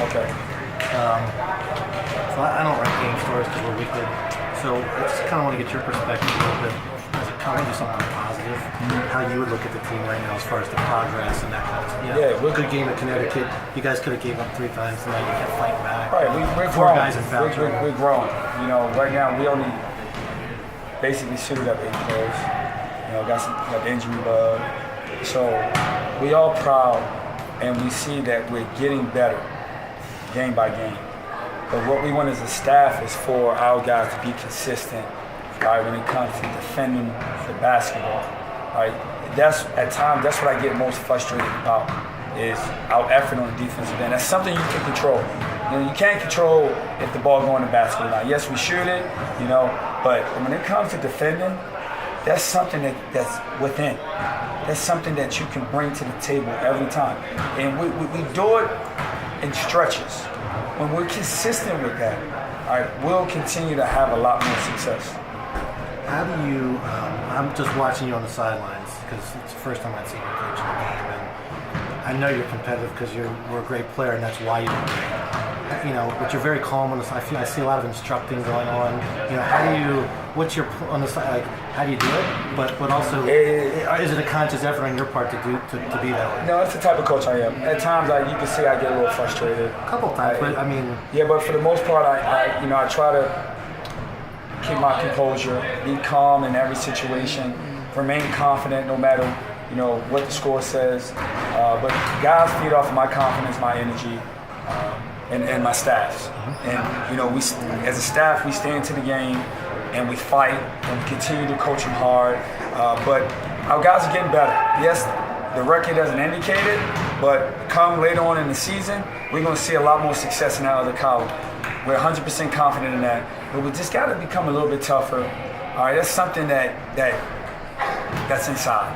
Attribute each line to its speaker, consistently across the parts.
Speaker 1: Okay.
Speaker 2: So I don't write game stories because we're weekly. So I just kind of want to get your perspective a little bit. I want to do something positive. How you would look at the team right now as far as the progress and that kind of stuff.
Speaker 1: Yeah,
Speaker 2: we're a good game at Connecticut. You guys could have gave up 3 times tonight. You kept fighting back.
Speaker 1: Right, we're
Speaker 2: 4
Speaker 1: growing.
Speaker 2: guys in foul trouble.
Speaker 1: We're growing. You know, right now we only basically suited up 8 players. You know, got the injury bug. So we all proud, and we see that we're getting better game by game. But what we want as a staff is for our guys to be consistent, right, when it comes to defending the basketball. Right? At times that's what I get most frustrated about is our effort on the defensive end. That's something you can control. You know, you can't control if the ball going to basket or not. Yes, we shoot it, you know, but when it comes to defending, that's something that's within. That's something that you can bring to the table every time. And we do it in stretches. When we're consistent with that, all right, we'll continue to have a lot more success.
Speaker 2: How do you, I'm just watching you on the sidelines because it's the first time I've seen you coach in the game, and I know you're competitive because you're a great player and that's why you're great. You know, but you're very calm on the side. I see a lot of instructing going on. You know, how do you, what's your, on the side, like, how do you do it? But also, is it a conscious effort on your part to be that way?
Speaker 1: No, that's the type of coach I am. At times, you can see I get a little frustrated.
Speaker 2: A couple times, but I mean.
Speaker 1: Yeah, but for the most part, I try to keep my composure, be calm in every situation, remain confident no matter, you know, what the score says. But guys feed off of my confidence, my energy, and my staff's. And, you know, we as a staff, we stay into the game and we fight and we continue to coach them hard. But our guys are getting better. Yes, the record doesn't indicate it, but come later on in the season, we're going to see a lot more success in that other college. We're 100% confident in that, but we just got to become a little bit tougher. All right, that's something that's inside,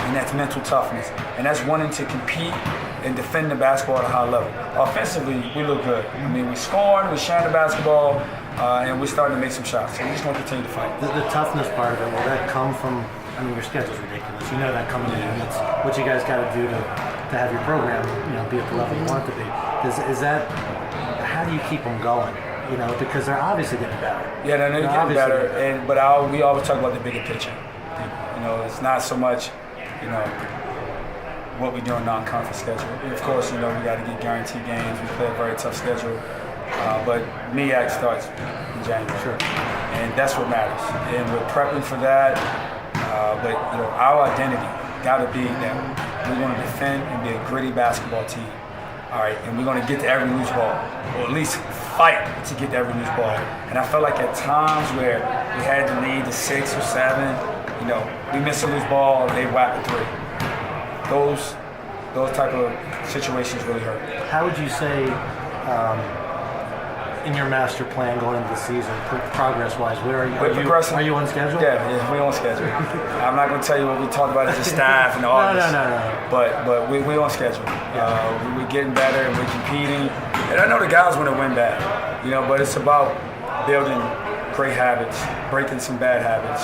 Speaker 1: and that's mental toughness, and that's wanting to compete and defend the basketball at a high level. Offensively, we look good. I mean, we're scoring, we're sharing the basketball, and we're starting to make some shots. So we just want to continue to fight.
Speaker 2: The toughness part of it, will that come from? I mean, your schedule's ridiculous. You know that coming in. That's what you guys got to do to have your program, you know, be at the level you want it to be. Is that? How do you keep them going? You know, because they're obviously getting better.
Speaker 1: Yeah, they're getting better. But we always talk about the bigger picture. You know, it's not so much, you know, what we do in non-conference schedule. Of course, you know, we got to get guaranteed games. We play a very tough schedule. But MEAC starts in January.
Speaker 2: Sure.
Speaker 1: And that's what matters. And we're prepping for that. But, you know, our identity got to be that we want to defend and be a gritty basketball team. All right, and we're going to get to every loose ball, or at least fight to get to every loose ball. And I felt like at times where we had the lead to 6 or 7, you know, we missed a loose ball, they whacked a 3. Those type of situations really hurt.
Speaker 2: How would you say, in your master plan going into the season, progress-wise, where are you? Are you on schedule?
Speaker 1: Yeah, we're on schedule. I'm not going to tell you what we talked about as a staff in August.
Speaker 2: No.
Speaker 1: But we're on schedule. We're getting better and we're competing. And I know the guys want to win bad, you know, but it's about building great habits, breaking some bad habits.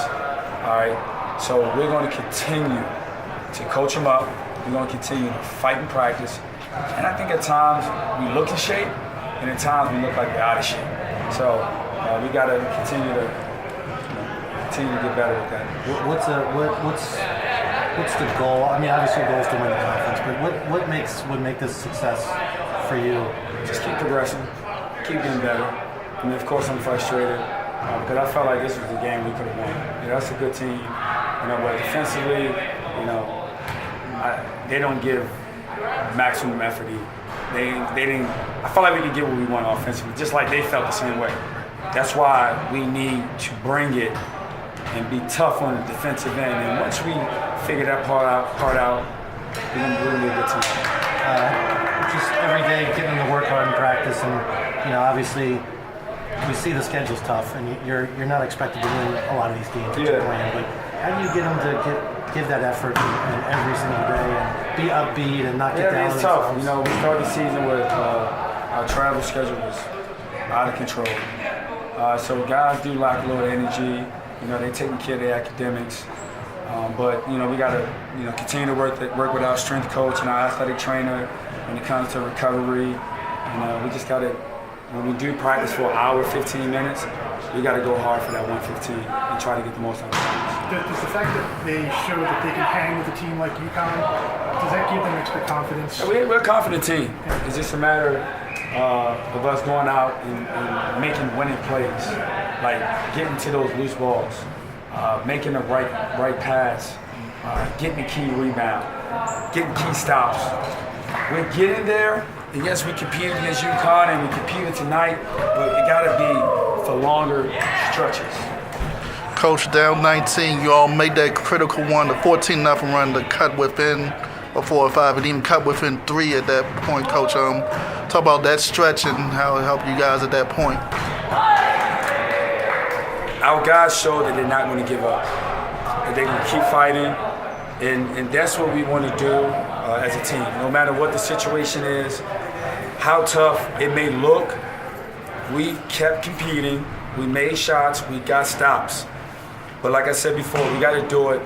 Speaker 1: All right. So we're going to continue to coach them up. We're going to continue to fight and practice. And I think at times we look in shape, and at times we look like we're out of shape. So we got to continue to get better with that.
Speaker 2: What's the goal? I mean, obviously your goal is to win the conference, but what would make this a success for you?
Speaker 1: Just keep progressing, keep getting better. I mean, of course I'm frustrated because I felt like this was the game we could have won. You know, that's a good team. You know, but defensively, you know, they don't give maximum effort either. They didn't. I felt like we could get what we want offensively, just like they felt the same way. That's why we need to bring it and be tough on the defensive end. And once we figure that part out, we're gonna be a good team.
Speaker 2: Just every day getting to work hard in practice, and you know, obviously, we see the schedule's tough, and you're not expected to win a lot of these games that you're playing. But how do you get them to give that effort and every single day and be upbeat and not get down?
Speaker 1: It's tough. You know, we started the season with our travel schedule was out of control. So guys do lack a little energy. You know, they're taking care of their academics. But, you know, we got to, you know, continue to work with our strength coach and our athletic trainer when it comes to recovery. We just got to, when we do practice for an hour, 15 minutes, we got to go hard for that 115 and try to get the most out of it.
Speaker 3: Does the fact that they show that they can hang with a team like UConn, does that give them extra confidence?
Speaker 1: We're a confident team. It's just a matter of us going out and making winning plays, like getting to those loose balls, making the right pass, getting the key rebound, getting key stops. We're getting there. And yes, we competed against UConn and we competed tonight, but it got to be for longer stretches.
Speaker 4: Coach, down 19, you all made that critical one, the 14-0 run to cut within a 4 or 5, and even cut within 3 at that point, Coach. Talk about that stretch and how it helped you guys at that point.
Speaker 1: Our guys showed that they're not going to give up, that they're going to keep fighting, and that's what we want to do as a team. No matter what the situation is, how tough it may look, we kept competing, we made shots, we got stops. But like I said before, we got to do it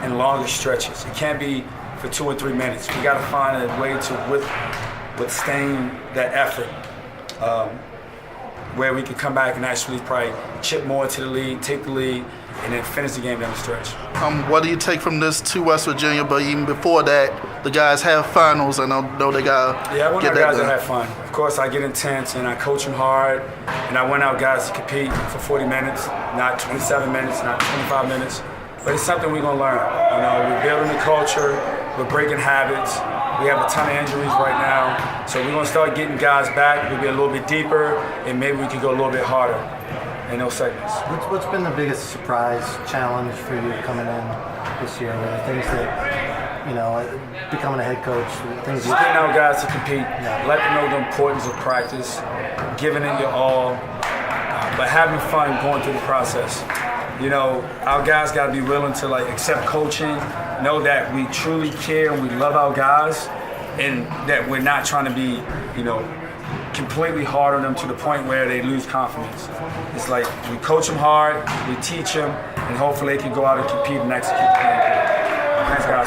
Speaker 1: in longer stretches. It can't be for 2 or 3 minutes. We got to find a way to withstand that effort, where we can come back and actually probably chip more to the lead, take the lead, and then finish the game down the stretch.
Speaker 4: What do you take from this to West Virginia? But even before that, the guys have finals, and I know they got
Speaker 1: I want
Speaker 4: get
Speaker 1: our
Speaker 4: that
Speaker 1: guys to
Speaker 4: done.
Speaker 1: have fun. Of course, I get intense and I coach them hard, and I want our guys to compete for 40 minutes, not 27 minutes, not 25 minutes. But it's something we're gonna learn. We're building a culture, we're breaking habits. We have a ton of injuries right now, so we're gonna start getting guys back. We'll be a little bit deeper, and maybe we can go a little bit harder in those segments.
Speaker 2: What's been the biggest surprise challenge for you coming in this year? The things that, becoming a head coach, things
Speaker 1: Just getting our guys to compete, let them know the importance of practice, giving it your all, but having fun going through the process. Our guys got to be willing to accept coaching, know that we truly care and we love our guys, and that we're not trying to be, completely hard on them to the point where they lose confidence. It's like we coach them hard, we teach them, and hopefully they can go out and compete and execute the game. Thanks, guys.